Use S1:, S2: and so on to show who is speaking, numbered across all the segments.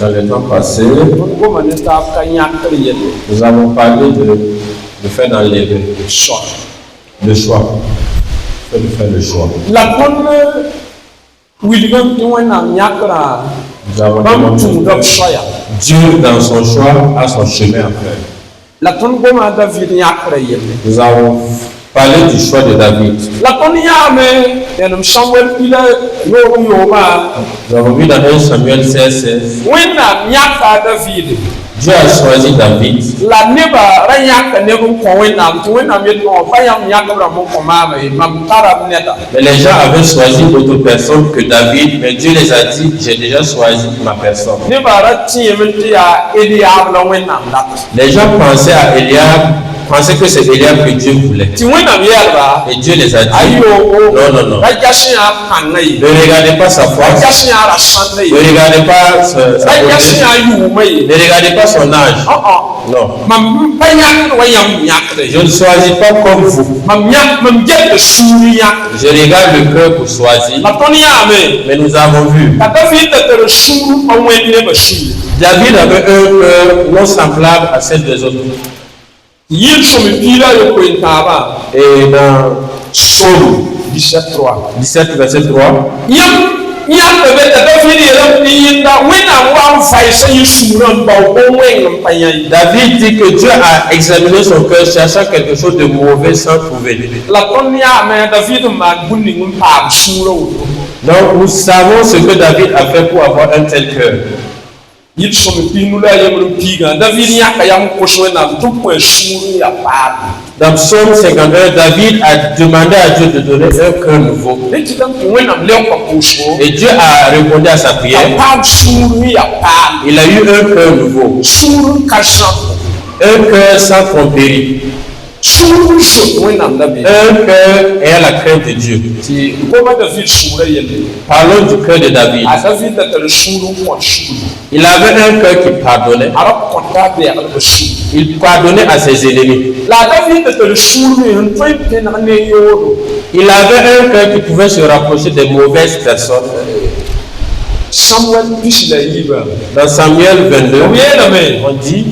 S1: Dans le temps passé, nous avons parlé de faire d'enlever le choix. De faire le choix. Nous avons demandé Dieu dans son choix a son chemin à faire. Nous avons parlé du choix de David. Nous avons vu dans 1 Samuel 16, Dieu a choisi David. Mais les gens avaient choisi d'autres personnes que David, mais Dieu les a dit, j'ai déjà choisi ma personne. Les gens pensaient à Eliab, pensaient que c'est Eliab que Dieu voulait. Et Dieu les a dit, non. Ne regardez pas sa foi. Ne regardez pas sa beauté. Ne regardez pas son âge. Non. Je ne choisis pas comme vous. Je regarde le cœur pour choisir. Mais nous avons vu. David avait un cœur non semblable à celle des autres. Et dans Psaume 17, verset 3, David dit que Dieu a examiné son cœur, cherchant quelque chose de mauvais sans trouver. Donc nous savons ce que David a fait pour avoir un tel cœur. Dans Psaume 51, David a demandé à Dieu de donner un cœur nouveau. Et Dieu a répondu à sa prière. Il a eu un cœur nouveau. Un cœur sans tromperie. Un cœur ayant la crainte de Dieu. Parlons du cœur de David. Il avait un cœur qui pardonnait. Il pardonnait à ses ennemis. Il avait un cœur qui pouvait se rapprocher des mauvaises personnes. Dans Samuel 22, on dit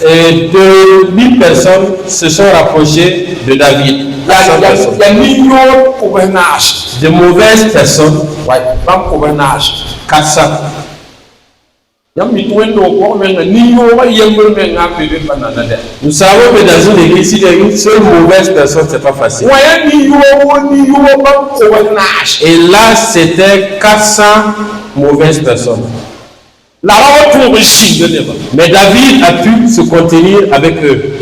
S1: et 2000 personnes se sont rapprochées de David. De mauvaises personnes, 400. Nous savons que dans une église, s'il y a une seule mauvaise personne, c'est pas facile. Et là, c'était 400 mauvaises personnes. Mais David a pu se contenir avec eux.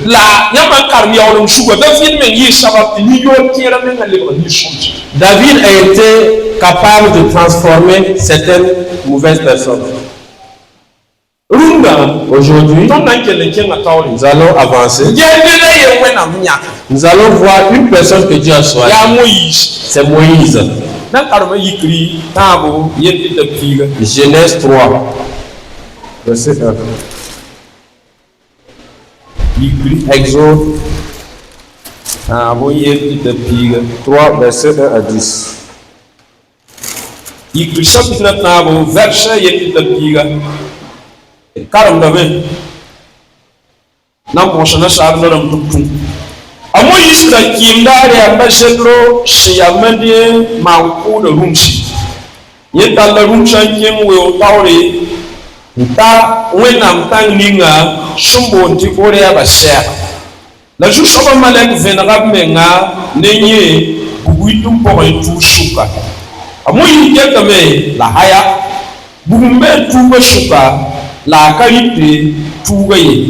S1: David a été capable de transformer certaines mauvaises personnes. Aujourd'hui, nous allons avancer. Nous allons voir une personne que Dieu a choisie. C'est Moïse. Genèse 3, verset 1. Exode 3, verset 1 à 10.
S2: Karam dame na moshana sarno ram tukun amo yisra kimdare ambashedro shiyamande manku da rumshi yenta la rumshan kim we otawre ta wenam tang ninga shumbo ntikore abasha la jushoba malek venrab menga nenye buguitum po itu shuka amo yiketa me la haya bugumbe tuba shuka la qualité tougaye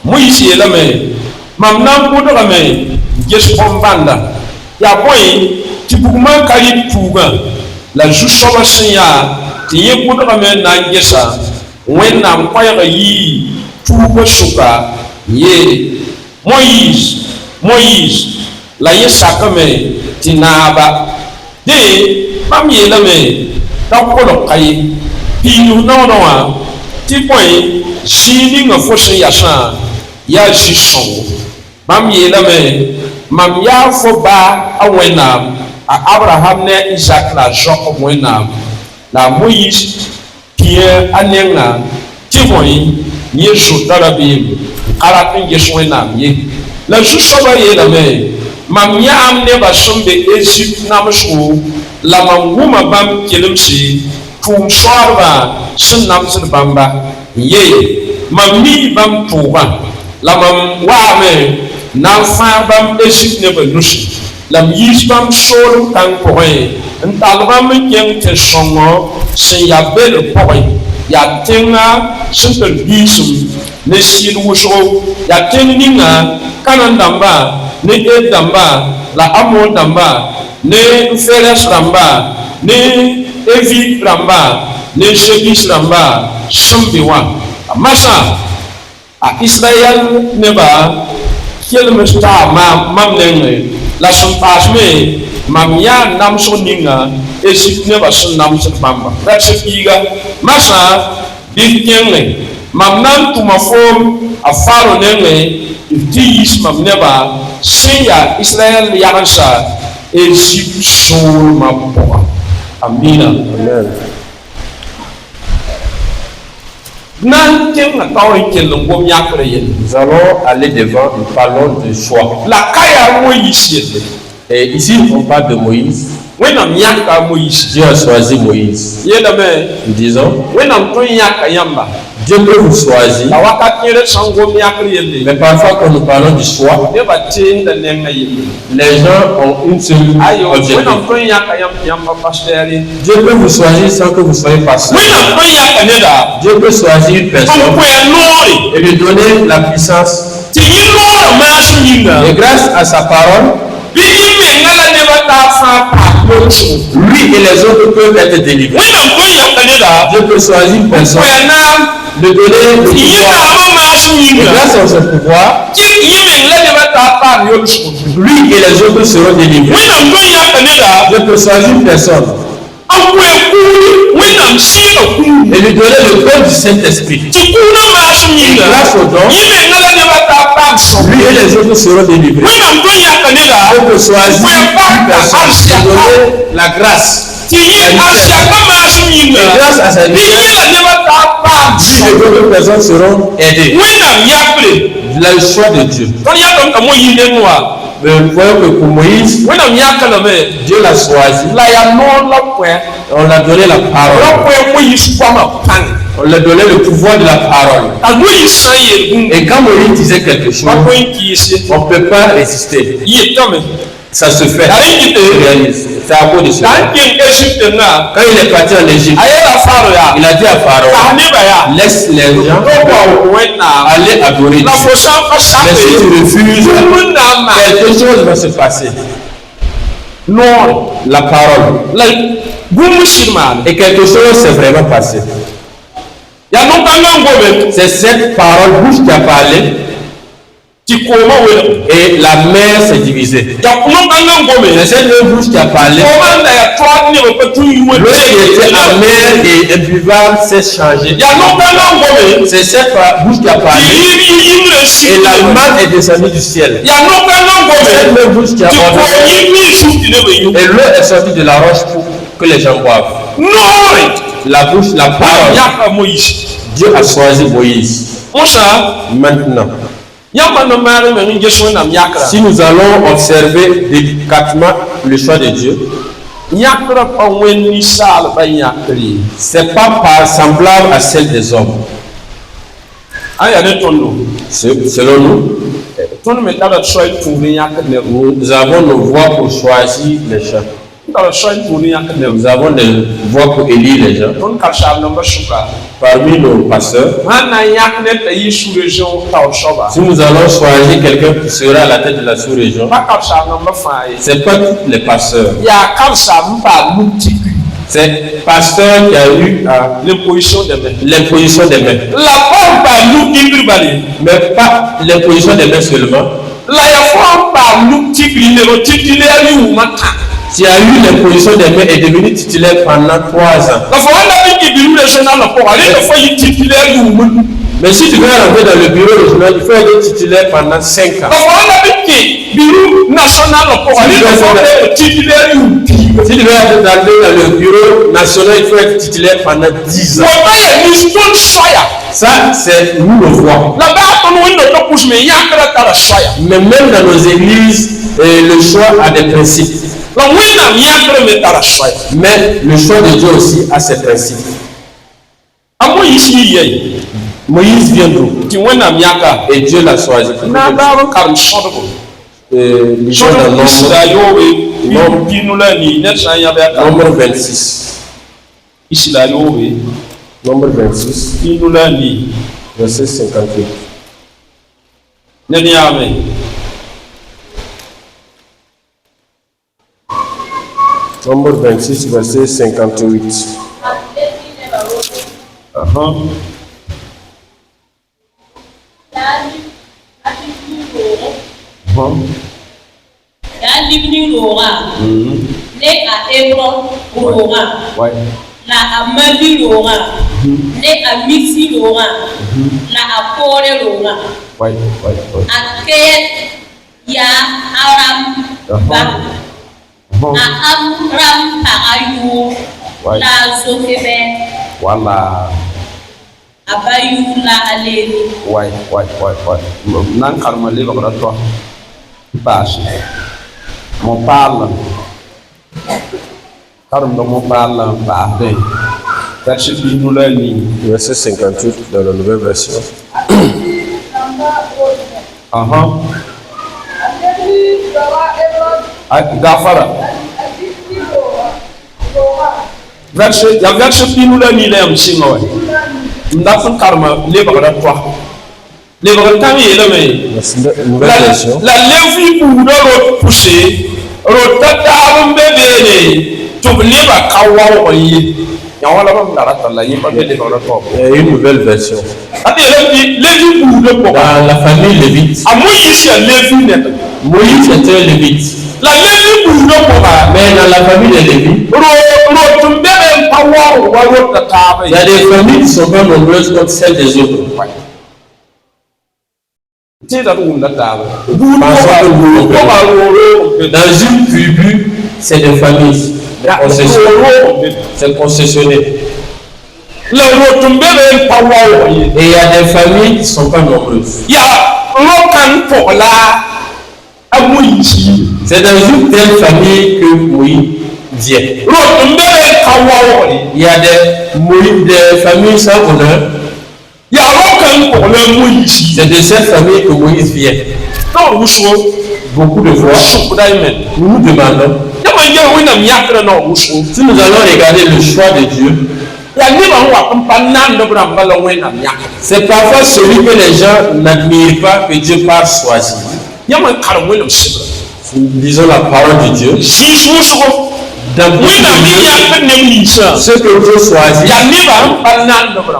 S2: moïse la me mamna podo me jesu bombanda ya boy ti buguma kali touga la jushoba sinya ti ye podo me na ngesa wenna mpaya yi touga shuka ye moïse la yesaka me ti naba de mamye la me ta ko kai pinu no ti point si nga foshe ya shan ya jishon mam ye la me mam ya fo ba awena Abraham ne Isaac la Jacob wẽnnaam la Moïse pie anenga tɩ yẽ zʋta rabeem a rat n ges wẽnnaam ye la zu-soabã yeelame mam yãam nebã sẽn be Égypte namsgo la mam wʋma bãmb kelemse tʋʋm soarbã sẽn namsd bãmba n ye mam mii bãmb pʋʋgã la mam waame na n fãag bãmb Égypte nebã nusi la m yiis bãmb soolem kãng pʋgẽ n tall bãmb n kẽng tɩ sõngo sẽn ya belg pʋgẽ yaa tẽngã sẽn tɩ biisem ne sɩɩd wʋsgo yaa tẽng ninga Kanan dãmbã ne Et dãmbã la Amon dãmbã ne Feres rãmbã ne Evi rãmbã ne Jebus rãmbã sẽn be wã masã a Israyɛl nebã kelms taa mam nengẽ la sẽn paasme mam yaa namsg ninga Égypte nebã sẽn namsd bãmba verset piiga masã bɩ kẽngẽ mam na n tʋma foom a Faro nengẽ tɩ yiis mam nebã sẽn yaa Israyɛl yagensã Égypte soolmã pʋgã amina
S1: Nous allons aller devant, nous parlons de choix. Et ici, on parle de Moïse. Dieu a choisi Moïse. Nous disons, Dieu peut vous choisir. Mais parfois, quand nous parlons du choix, les gens ont une seule objectif. Dieu peut vous choisir sans que vous soyez pasteur. Dieu peut choisir une personne et lui donner la puissance. Et grâce à sa parole, lui et les autres peuvent être délivrés. Dieu peut choisir une personne, de donner le pouvoir. Et grâce à ce pouvoir, lui et les autres seront délivrés. Dieu peut choisir une personne et lui donner le don du Saint-Esprit. Et grâce au don, lui et les autres seront délivrés. Dieu peut choisir une personne et donner la grâce. Et grâce à sa vie, lui et d'autres personnes seront aidées. Le choix de Dieu. Mais nous voyons que pour Moïse, Dieu l'a choisi. On l'a donné la parole. On lui a donné le pouvoir de la parole. Et quand Moïse disait quelque chose, on ne peut pas résister. Ça se fait. C'est à cause de cela. Quand il est parti en Égypte, il a dit à Pharaon, laisse les gens aller adorer Dieu. Mais si tu refuses, quelque chose va se passer. Non, la parole. Et quelque chose s'est vraiment passé. C'est cette parole bouche qui a parlé. Et la mer s'est divisée. C'est cette même bouche qui a parlé. L'eau qui était amère et imbuvable s'est changée. C'est cette bouche qui a parlé. Et la manne est descendue du ciel. C'est cette même bouche qui a ordonné. Et l'eau est sortie de la roche pour que les gens boivent. La bouche, la parole. Dieu a choisi Moïse. Maintenant, si nous allons observer délicatement le choix de Dieu, c'est pas semblable à celle des hommes. Selon nous, nous avons nos voix pour choisir les gens. Nous avons des voix pour élire les gens. Parmi nos pasteurs, si nous allons choisir quelqu'un qui sera à la tête de la sous-région, ce n'est pas tous les pasteurs. C'est pasteur qui a eu l'imposition des mains. Mais pas l'imposition des mains seulement. Qui a eu l'imposition des mains est devenu titulaire pendant 3 ans. Mais si tu veux rentrer dans le bureau régional, il faut être titulaire pendant 5 ans.
S2: bureau national pour aller titulaire.
S1: Si tu veux aller dans le bureau national, il faut être titulaire pendant 10 ans. Ça, c'est nous le voyons. Mais même dans nos églises, le choix a des principes. Mais le choix de Dieu aussi a ses principes. Moïse vient d'où? Et Dieu l'a choisi. Les gens dans Nombre 26. Nombre 26. Verset 58. Nombre 26, verset 58.
S3: La Amadi Laura, ne Amisi Laura, la Apore Laura, Ake ya Aram Ba, Amram Parayu, la Sokebe,
S2: Voilà.
S3: Abayou la Aléri.
S2: Ouais. Nan Karmali va toi. Bâche. Mon parle.
S1: Verset 58 dans la nouvelle version.
S2: Gafara. Verset pinula ni lem singoy. Ndafun karma lebara toi. Lebara tangi leme.
S1: Nouvelle version.
S2: La levi pour le pousser. Rotata bébé.
S1: Une nouvelle version. Dans la famille lévite. Moïse était lévite. Mais dans la famille des Lévites, il y a des familles qui sont pas nombreuses comme celles des autres. Dans une tribu, c'est des familles. C'est concessionné. Et il y a des familles qui ne sont pas nombreuses. C'est dans une telle famille que Moïse vient. Il y a des familles sans honneur. C'est de cette famille que Moïse vient. Beaucoup de fois, nous nous demandons si nous allons regarder le choix de Dieu. C'est parfois celui que les gens n'admirent pas que Dieu part choisir. Disons la parole de Dieu. Dans ce que Dieu choisit,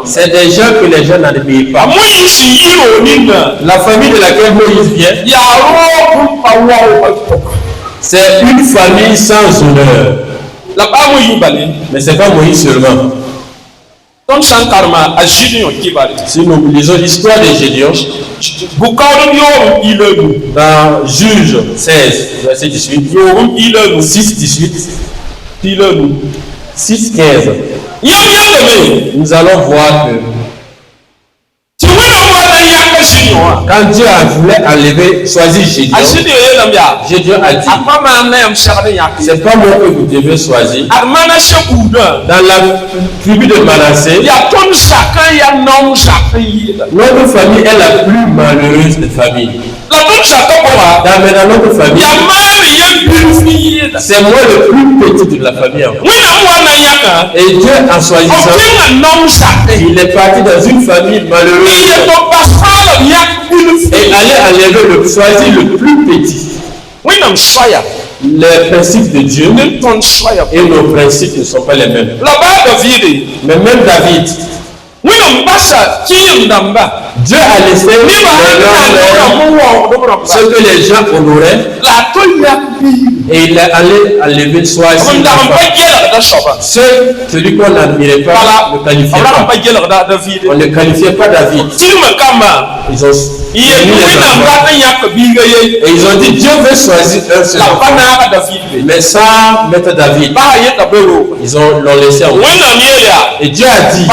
S1: c'est des gens que les gens n'admirent pas. La famille de laquelle Moïse vient, c'est une famille sans honneur. Mais ce n'est pas Moïse seulement. Si nous lisons l'histoire de Gédéon, dans Juge 16, verset 18, 6, 18, 6, 15, nous allons voir que quand Dieu a voulu enlever, choisir Gédéon, Gédéon a dit, c'est pas moi que vous devez choisir. Dans la tribu de Manassé, notre famille est la plus malheureuse des familles. Dans notre famille, c'est moi le plus petit de la famille. Et Dieu, en choisissant, il est parti dans une famille malheureuse et allait enlever choisir le plus petit. Les principes de Dieu et nos principes ne sont pas les mêmes. Mais même David, Dieu a laissé ce que les gens honoraient et il est allé enlever choisir celui qu'on n'admirait pas, ne qualifiait pas. On ne qualifiait pas David. Ils ont et ils ont dit Dieu veut choisir un seul enfant, mais sans mettre David. Ils l'ont laissé en haut. Et Dieu a dit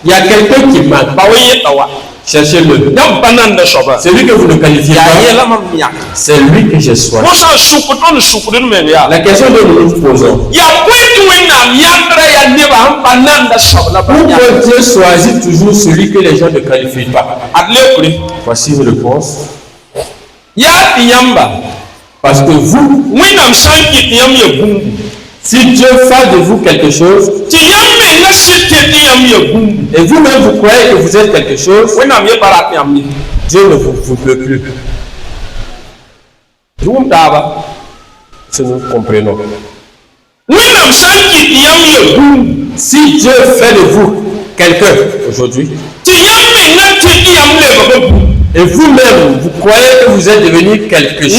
S1: il y a quelqu'un qui manque. Cherchez-le. C'est lui que vous ne qualifiez pas. C'est lui que j'ai choisi. La question que nous nous posons. Pourquoi Dieu choisit toujours celui que les gens ne qualifient pas? Voici une réponse. Parce que vous, si Dieu fait de vous quelque chose, et vous-même vous croyez que vous êtes quelque chose, Dieu ne vous peut plus. Si nous comprenons. Si Dieu fait de vous quelqu'un aujourd'hui, et vous-même vous croyez que vous êtes devenu quelque chose,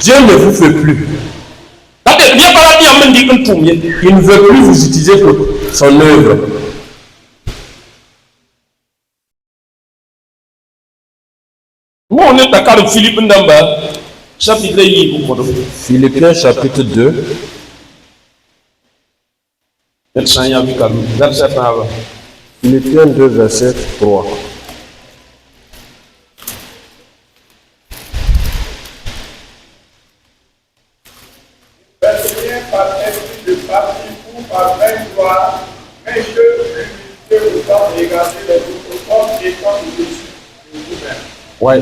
S1: Dieu ne vous fait plus. Il ne veut plus vous utiliser pour son œuvre. Philippiens chapitre 2. Philippiens 2, verset 3.
S4: Par esprit de parti ou par vaine gloire, mais que l'humilité vous a regardé les autres hommes étant au-dessus de vous-même.
S1: Ouais.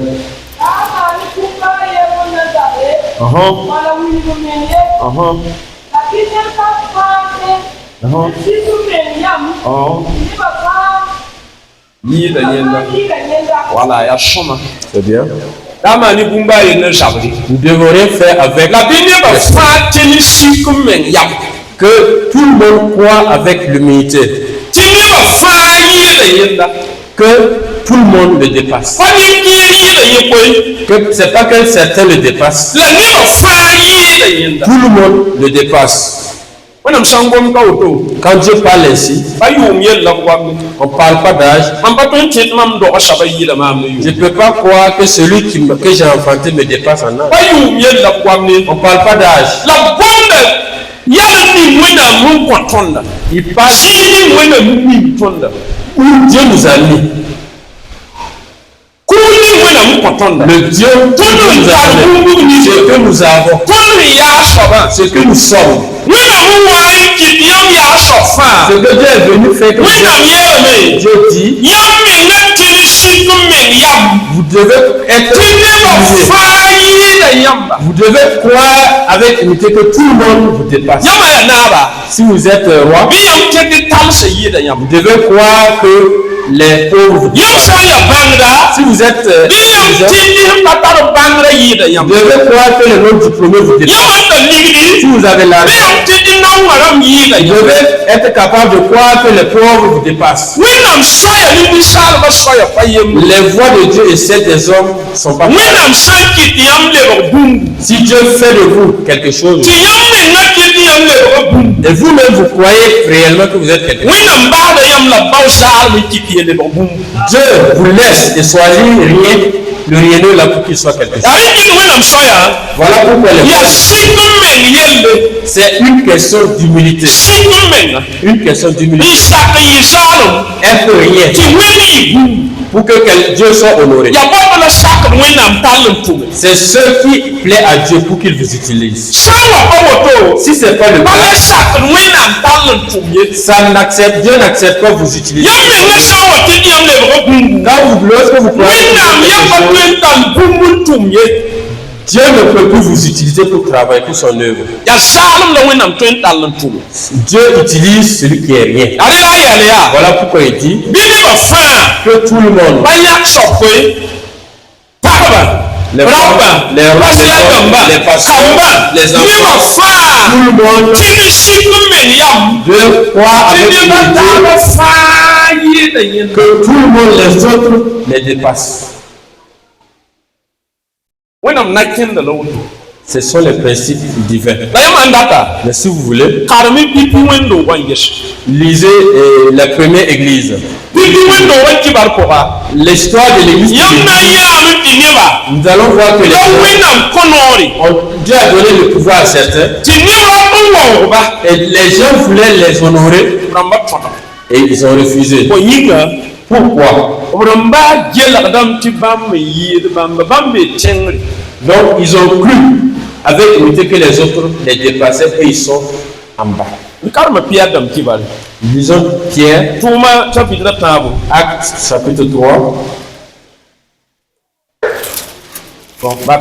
S2: Voilà, il y a chemin.
S1: C'est bien.
S2: Vous
S1: devriez faire avec que tout le monde croit avec l'humilité. Que tout le monde le dépasse. Que c'est pas que certains le dépassent. Tout le monde le dépasse. Quand Dieu parle ainsi, on ne parle pas d'âge. Je ne peux pas croire que celui que j'ai enfanté me dépasse en âge. On ne parle pas d'âge. Il parle où Dieu nous a mis. Le Dieu que nous avons, ce que nous sommes, ce que Dieu est venu faire que Dieu dit, vous devez être vous devez croire avec humilité que tout le monde vous dépasse. Si vous êtes roi, vous devez croire que les pauvres vous dépassent. Si vous êtes vous devez croire que les non-diplômés vous dépassent. Si vous avez l'argent, vous devez être capable de croire que les pauvres vous dépassent. Les voies de Dieu et celles des hommes ne sont pas pareilles. Si Dieu fait de vous quelque chose, et vous-même vous croyez réellement que vous êtes quelque chose, Dieu vous laisse et choisit rien, le rien là pour qu'il soit quelque chose. Voilà pourquoi c'est une question d'humilité. Une question d'humilité. Être rien pour que Dieu soit honoré. C'est ce qui plaît à Dieu pour qu'il vous utilise. Si ce n'est pas le cas, Dieu n'accepte pas vous utiliser. Lorsque vous croyez Dieu ne peut plus vous utiliser pour travailler pour son œuvre. Dieu utilise celui qui est rien. Voilà pourquoi il dit que tout le monde, les femmes, les rois, les pasteurs, les enfants, tout le monde doit croire avec humilité Que tout le monde, les autres, les dépasse. Ce sont les principes divins. Mais si vous voulez, lisez la première église. L'histoire de l'église. Nous allons voir que Dieu a donné le pouvoir à certains. Et les gens voulaient les honorer. Et ils ont refusé. Pourquoi? Donc ils ont cru avec l'autorité que les autres les dépassaient et ils sont en bas. Lisons Pierre, Acte chapitre 3. On parle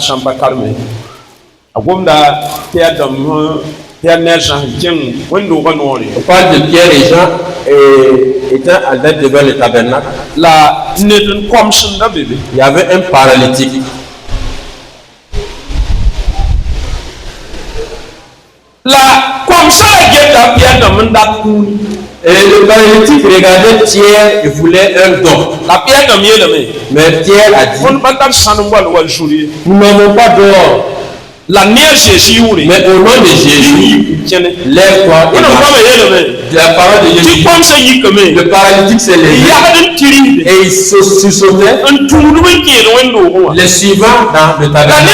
S1: de Pierre et Jean étant à l'aide devant le tabernacle. Il y avait un paralytique. Et le paralytique regardait Pierre et voulait un don. Mais Pierre a dit, nous n'avons pas d'or. Mais au nom de Jésus, lève-toi. La parole de Jésus. Le paralytique s'est levé et il se sautait. Les suivants dans le tabernacle.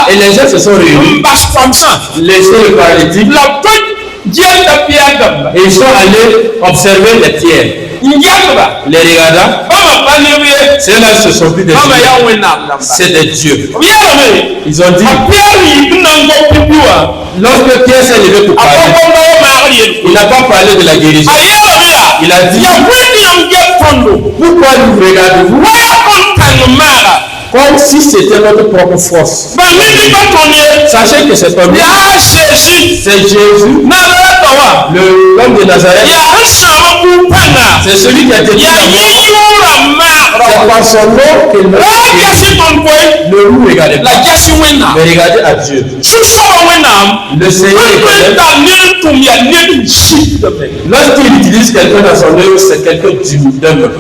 S1: Et les gens se sont réunis. Laissez le paralytique. Et ils sont allés observer les pierres. Les regardant, ceux-là se sont plus des dieux. C'est des dieux. Ils ont dit, lorsque Pierre s'est levé pour parler, il n'a pas parlé de la guérison. Il a dit, pourquoi nous regardez-vous comme si c'était notre propre force? Sachez que cet homme, c'est Jésus, l'homme de Nazareth. C'est celui qui a été dit c'est par son nom que le loup regardait pas. Mais regardez à Dieu. Le Seigneur lorsqu'il utilise quelqu'un dans son œuvre, c'est quelqu'un d'humble.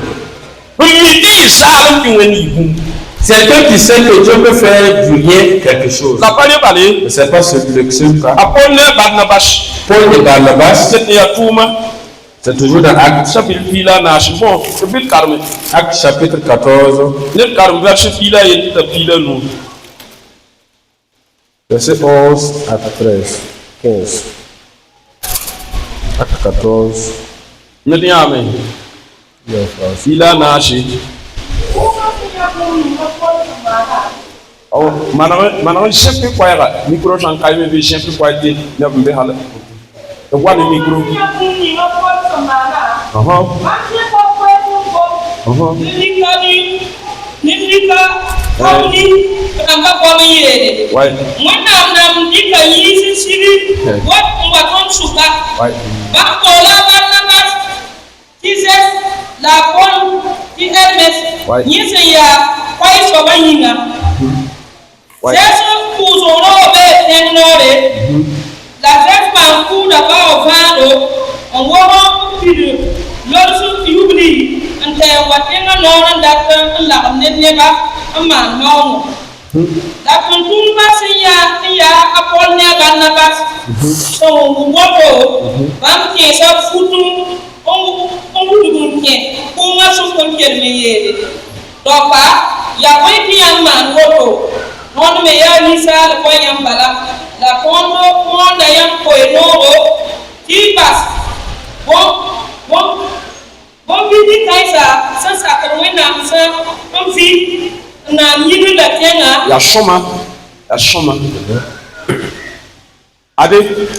S1: C'est quelqu'un qui sait que Dieu peut faire du rien quelque chose. Mais ce n'est pas le seul cas. Paul et Barnabas, c'est toujours dans Acte chapitre 14, verset 11 à 13, 15. Acte 14.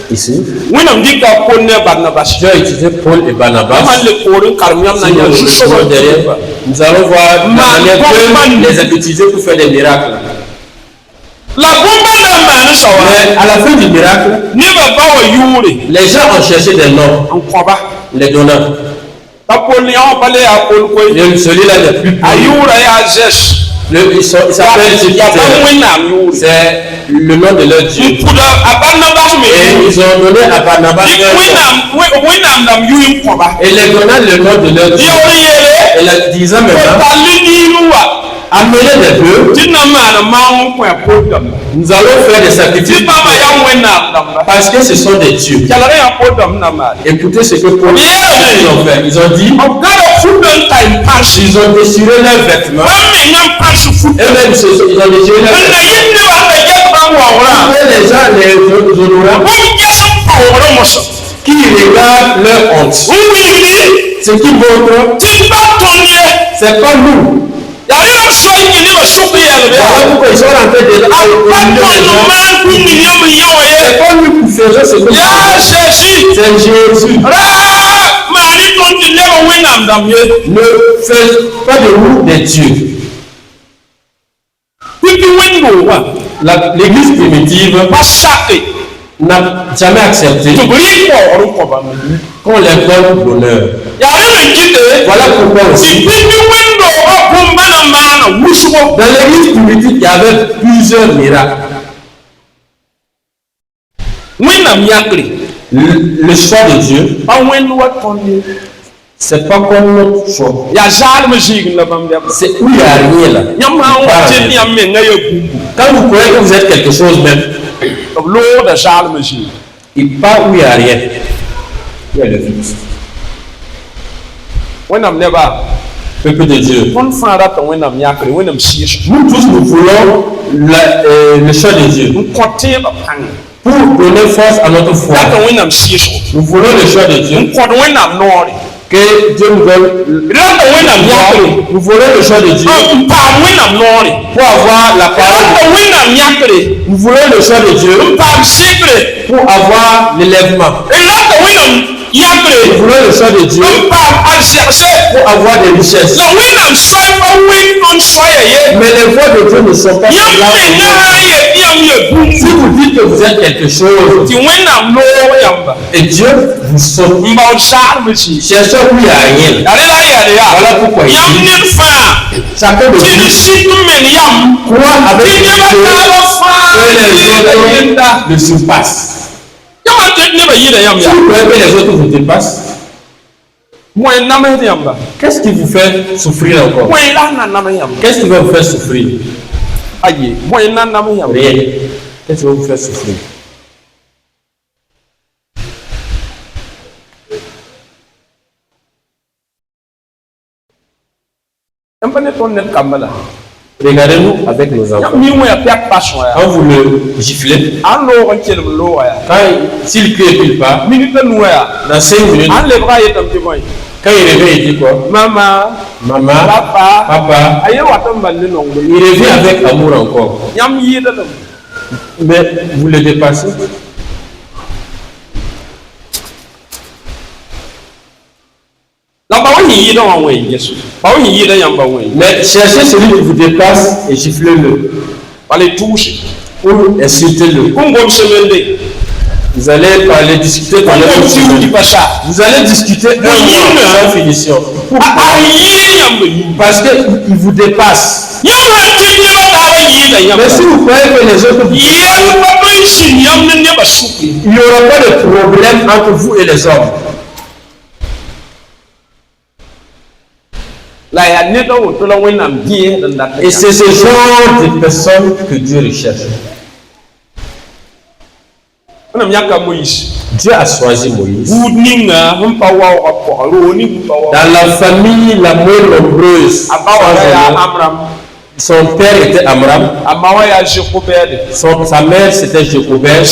S1: Ici, Dieu a utilisé Paul et Barnabas. Nous allons voir la manière que les a utilisés pour faire des miracles. Mais à la fin du miracle, les gens ont cherché des noms, les donnants. Celui-là n'est plus pur. Il s'appelle Jupiter. C'est le nom de leur Dieu. Et ils ont donné à Barnabas leur nom. Et les donnant le nom de leur Dieu. Et la disant maintenant, amenez des bœufs. Nous allons faire des sacrifices parce que ce sont des dieux. Écoutez ce que Paul ils ont fait. Ils ont dit, ils ont déchiré leurs vêtements. Et même ils ont déchiré leurs vêtements. Et les gens, les honorables, qui regardent leur honte. Ce qui montre, c'est pas nous. Voilà pourquoi ils sont rentrés dedans. C'est pas nous qui faisons ce que nous faisons. C'est Jésus. Ne faites pas de nous des dieux. L'église primitive n'a jamais accepté qu'on leur donne l'honneur. Voilà pourquoi aussi, dans l'église primitive, il y avait plusieurs miracles. Le choix de Dieu, c'est pas comme notre choix. C'est où il n'y a rien là. Quand vous croyez que vous êtes quelque chose même, il part où il n'y a rien. Il y a le vide. Peuple de Dieu. Nous tous, nous voulons le choix de Dieu. Pour donner force à notre foi. Nous voulons le choix de Dieu. Que Dieu nous donne. Nous voulons le choix de Dieu. Pour avoir la parole. Nous voulons le choix de Dieu. Pour avoir l'élèvement. Nous voulons le choix de Dieu pour avoir des richesses. Mais les voies de Dieu ne sont pas là. Si vous dites que vous êtes quelque chose, et Dieu vous sauve. Cherchez où il n'y a rien. Voilà pourquoi ici, chacun de vous croit avec Dieu que les autres le surpassent. Si vous croyez que les autres vous dépassent, qu'est-ce qui vous fait souffrir encore? Qu'est-ce qui va vous faire souffrir? Rien. Qu'est-ce qui va vous faire souffrir? Regardez-nous avec nos enfants. Quand vous le giflez, s'il crie et qu'il part, dans 5 minutes, quand il revient, il dit quoi? Maman, papa, il revient avec amour encore. Mais vous le dépassez. Mais cherchez celui qui vous dépasse et giflez-le. Ou insultez-le. Vous allez parler, discuter pendant vous allez discuter un mois sans finition. Parce qu'il vous dépasse. Mais si vous croyez que les autres il n'y aura pas de problème entre vous et les hommes. Et c'est ce genre de personnes que Dieu recherche. Dieu a choisi Moïse. Dans la famille la moins nombreuse, son père était Amram, sa mère c'était Jochebed.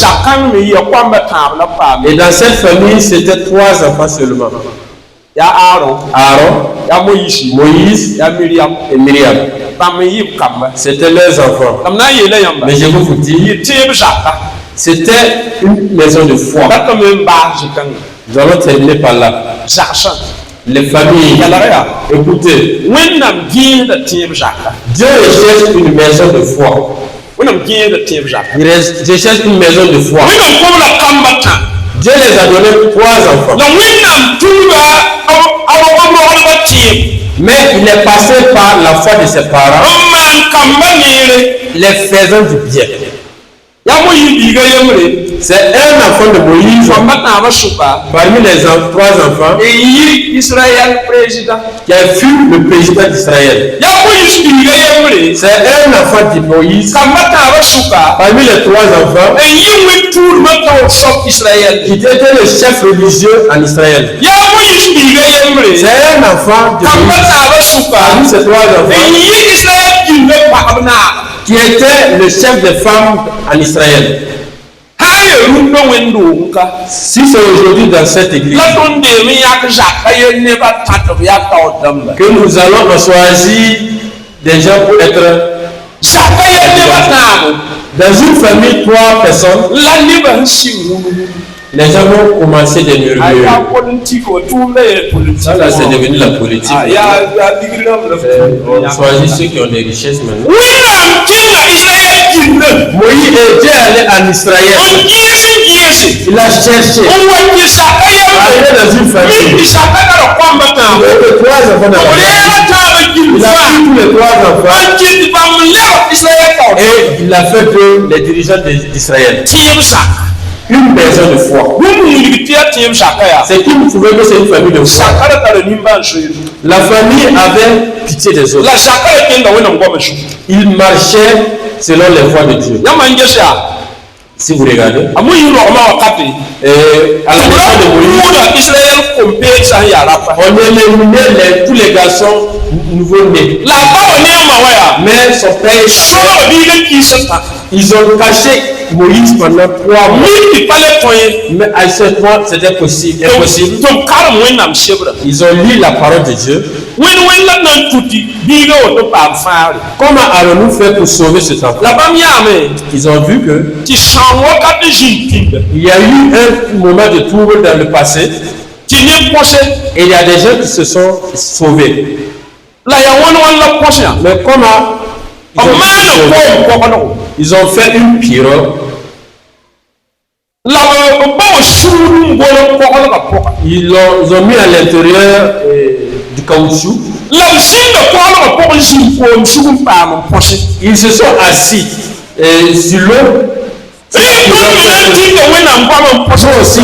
S1: Et dans cette famille, c'était 3 enfants seulement. Aaron, Moïse et Myriam. C'était leurs enfants. Mais je vous dis, c'était une maison de foi. Nous allons terminer par là. Les familles, écoutez, Dieu recherche une maison de foi. Il recherche une maison de foi. Dieu les a donné 3 enfants. Mais il est passé par la foi de ses parents. les faisans du bien. C'est un enfant de Moïse parmi les trois enfants qui a fui le président d'Israël. C'est un enfant de Moïse parmi les trois enfants qui était le chef religieux en Israël. C'est un enfant de Moïse parmi ces trois enfants qui était le chef des femmes en Israël. Si c'est aujourd'hui dans cette église que nous allons choisir des gens pour être dans une famille, 3 personnes, les gens vont commencer des murmures. Ça là, c'est devenu la politique. On choisit ceux qui ont des richesses maintenant. Moïse est déjà allé en Israël. Il a cherché. Allé dans une famille. Il a pris 3 enfants dans la famille. Il a pris tous les 3 enfants. Et il a fait de les dirigeants d'Israël. Une maison de foi. C'est qui vous pouvez que c'est une famille de foi. La famille avait pitié des autres. Il marchait selon les voies de Dieu. Si vous regardez, à la maison de Moïse, on éliminait tous les garçons nouveau-nés. Mais son père, ils ont caché Moïse pendant 3 mois. Mais à ce point, c'était impossible. Ils ont lu la parole de Dieu. Comment allons-nous faire pour sauver cet enfant? Ils ont vu que il y a eu un moment de trouble dans le passé. Et il y a des gens qui se sont sauvés. Mais comment ils ont fait une pirogue. Ils ont mis à l'intérieur du caoutchouc. Ils se sont assis sur l'eau.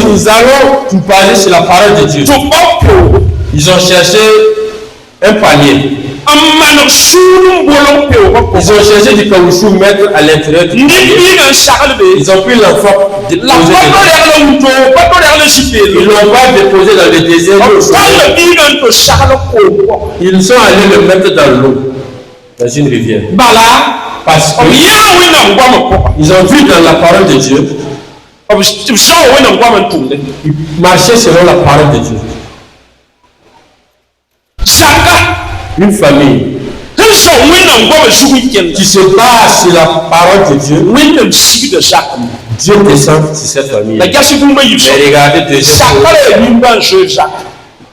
S1: Nous allons nous parler sur la parole de Dieu. Ils ont cherché un panier. Ils ont cherché du caoutchouc mettre à l'intérieur du panier. Ils ont pris l'enfant. Ils ne l'ont pas déposé dans le désert. Ils sont allés le mettre dans l'eau, dans une rivière. Parce qu'ils ont vu dans la parole de Dieu. Ils marchaient selon la parole de Dieu. Une famille qui se base sur la parole de Dieu. Dieu descend sur cette famille. Mais regardez deuxième.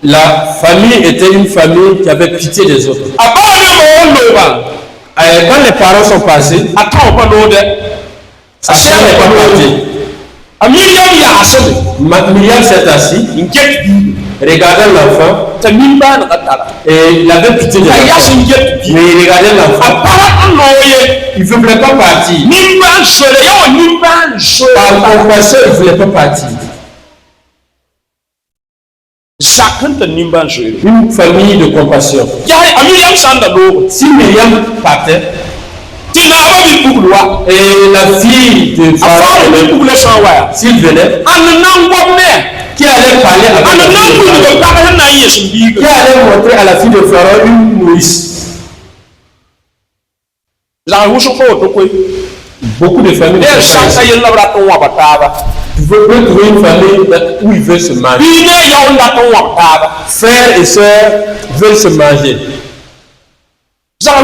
S1: La famille était une famille qui avait pitié des autres. Quand les parents sont passés, Sarah n'est pas partie. Myriam s'est assise, regardant l'enfant, et il avait pitié de l'enfant. Mais il regardait l'enfant. Il ne voulait pas partir. Par compassion, il ne voulait pas partir. Une famille de compassion. Si Myriam partait, et la fille de Pharaon, s'il venait, qui allait parler avec la fille de Pharaon, qui allait montrer à la fille de Pharaon une nourrice. Beaucoup de familles. Tu veux trouver une famille où ils veulent se marier. Frères et sœurs veulent se marier. Il y a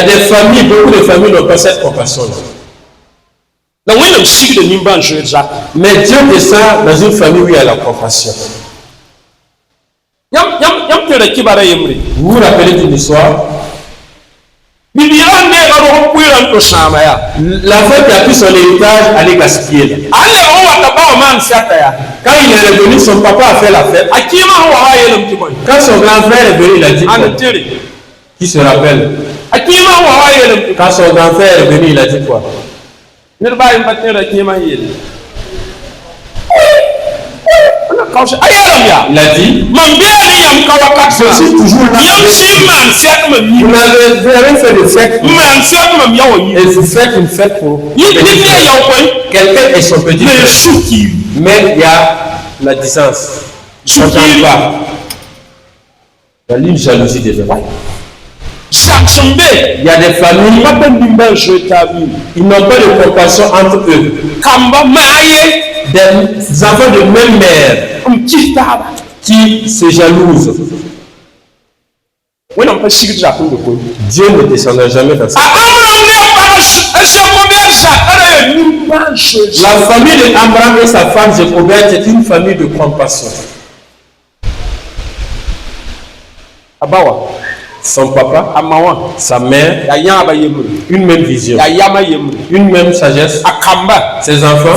S1: des familles, beaucoup de familles n'ont pas cette compassion-là. Mais Dieu descend dans une famille où il y a la compassion. Vous vous rappelez d'une histoire? L'enfant qui a pris son héritage allait gaspiller. Quand il est revenu, son papa a fait la fête. Quand son grand frère est venu, il a dit, qui se rappelle? Quand son grand frère est venu, il a dit quoi?
S2: Il
S1: Il a dit, je suis toujours là. Vous n'avez rien fait de fête. Et vous faites une fête pour quelqu'un et son petit frère. Mais il y a la distance. Ils ne s'entendent pas. Il y a une jalousie des hommes. Il y a des familles, ils n'ont pas de compassion entre eux. Des enfants de même mère qui se jalousent. Dieu ne descendra jamais dans ça. La famille d'Abraham et sa femme Jochebed, c'est une famille de compassion. Son papa, sa mère, une même vision, une même sagesse. Ses enfants,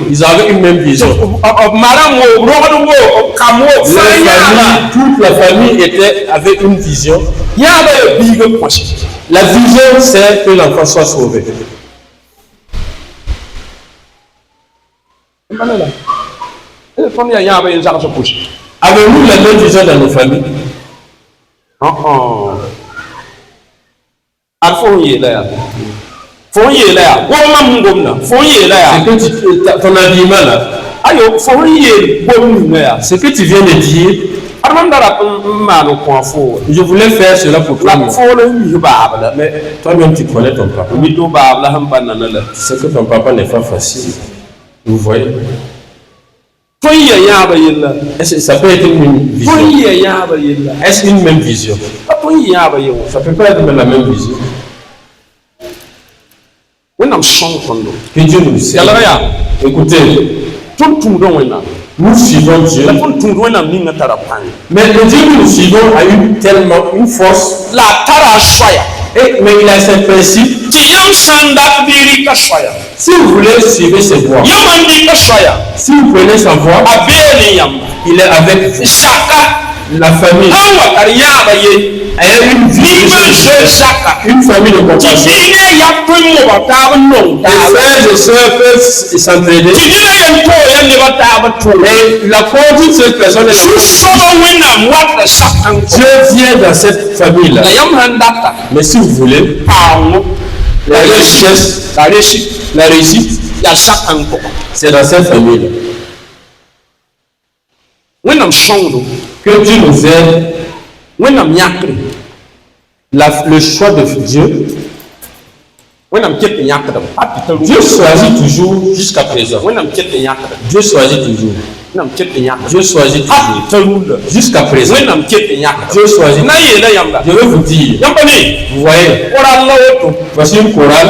S1: ils avaient une même vision. Toute la famille était avec une vision. La vision, c'est que l'enfant soit sauvé. Avez-nous la même vision dans nos familles? Ton habillement là, ce que tu viens de dire, je voulais faire cela pour toi. Mais toi-même tu connais ton papa. C'est que ton papa n'est pas facile. Vous voyez? Est-ce ça peut être une vision? Est-ce une même vision? Ça peut pas être la même vision. Que Dieu nous sait. Écoutez, nous suivons Dieu. Mais le Dieu que nous suivons a eu tellement une force. Mais il a ses principes. Si vous voulez suivre ses voies, si vous prenez sa voie, il est avec vous. La famille a une vie, une famille de compassion. Les frères et sœurs peuvent s'entraider. Et la conduite de cette personne est Dieu vient dans cette famille-là. Mais si vous voulez, la richesse, la réussite, c'est dans cette famille-là. Que Dieu nous aide. Le choix de Dieu. Dieu choisit toujours jusqu'à présent. Dieu choisit toujours. Dieu choisit toujours. Jusqu'à présent. Dieu choisit. Je veux vous dire. Vous voyez. Voici une chorale.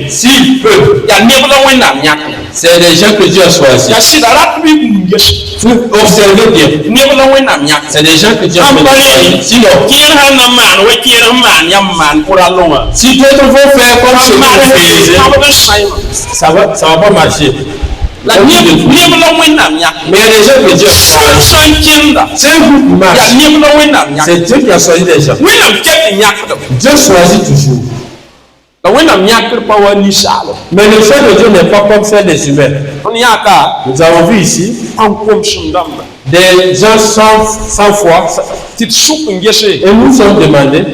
S1: S'il peut. C'est des gens que Dieu a choisis. Observez bien. C'est des gens que Dieu a choisis. Sinon, si d'autres vont faire comme ce que vous faisiez, ça va pas marcher. Mais il y a des gens que Dieu a choisis. C'est un groupe qui marche. C'est Dieu qui a choisi des gens. Dieu choisit toujours. Mais le choix de Dieu n'est pas comme celle des humains. Nous avons vu ici des gens sans foi. Et nous sommes demandés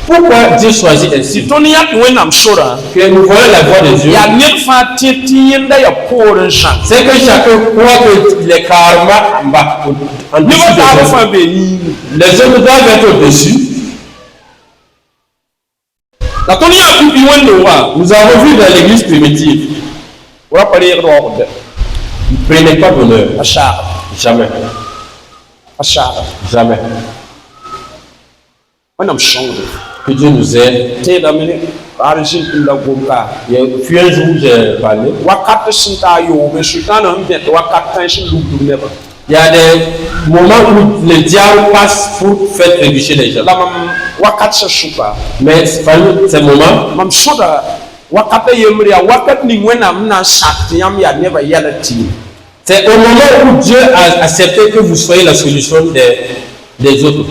S1: pourquoi Dieu choisit ainsi. Que nous voyons la voix de Dieu. C'est que chacun croit que les karma en dessous des hommes. Les hommes doivent être au-dessus. Nous avons vu dans l'église primitive, ils ne prenaient pas d'honneur. Jamais. Jamais. Que Dieu nous aide. Il y a un jour où j'ai parlé. Il y a des moments où le diable passe pour faire trébucher les gens. Mais parmi ces moments, c'est au moment où Dieu a accepté que vous soyez la solution des autres.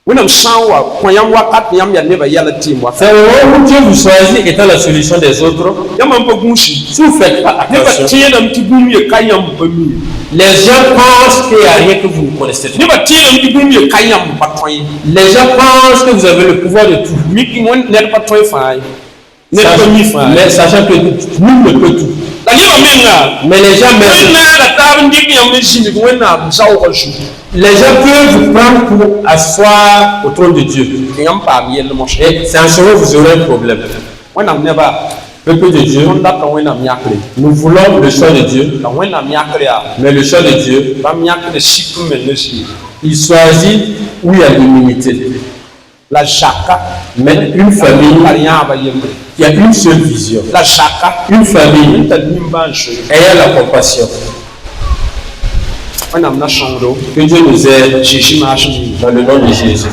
S2: wẽnnaam sã n wa kõ yãmb wakat yãmb yaa nebã yɛl tɩɩm wa
S1: C'est au moment où Dieu vous choisit étant la solution des autres.
S2: yãmb n pa gũusi
S1: Si vous ne faites pas
S2: nebã
S1: attention,
S2: tẽedame tɩ bũmb ye ka yãmb pa mi
S1: les gens pensent qu'il n'y a rien que vous ne connaissez pas.
S2: nebã tẽedame tɩ bũmb ye ka yãmb pa tõe ye
S1: Les gens pensent que vous avez le pouvoir de tout.
S2: mik ned pa tõe fãa ye ned pa mi fãa ye
S1: Mais sachant que nul ne peut tout.
S2: la nebã menga
S1: Mais les gens,
S2: wẽnnaaga taab n dɩk yãmb n zĩnig wẽnnaam zaoogã zu
S1: les gens peuvent vous prendre pour asseoir au trône de Dieu.
S2: tɩ yãmb paam yell mos
S1: Et c'est en ce moment que vous aurez un problème.
S2: wẽnnaam nebã
S1: Peuple de Dieu,
S2: tõnd data wẽnnaam yãkre
S1: nous voulons le choix de Dieu,
S2: la wẽnnaam yãkre yaa
S1: mais le choix de Dieu,
S2: bãmb yãkre sik n meng zĩig
S1: il choisit où il y a l'unité.
S2: la zaka
S1: Mais une famille
S2: par yãaba yembre
S1: qui a une seule vision.
S2: la zaka
S1: Une famille
S2: n tar nimbãan soe
S1: ayant la compassion.
S2: wẽnnaam na sõngdo
S1: Que Dieu nous aide
S2: zĩisi maasem yĩnga
S1: dans le nom de Jésus.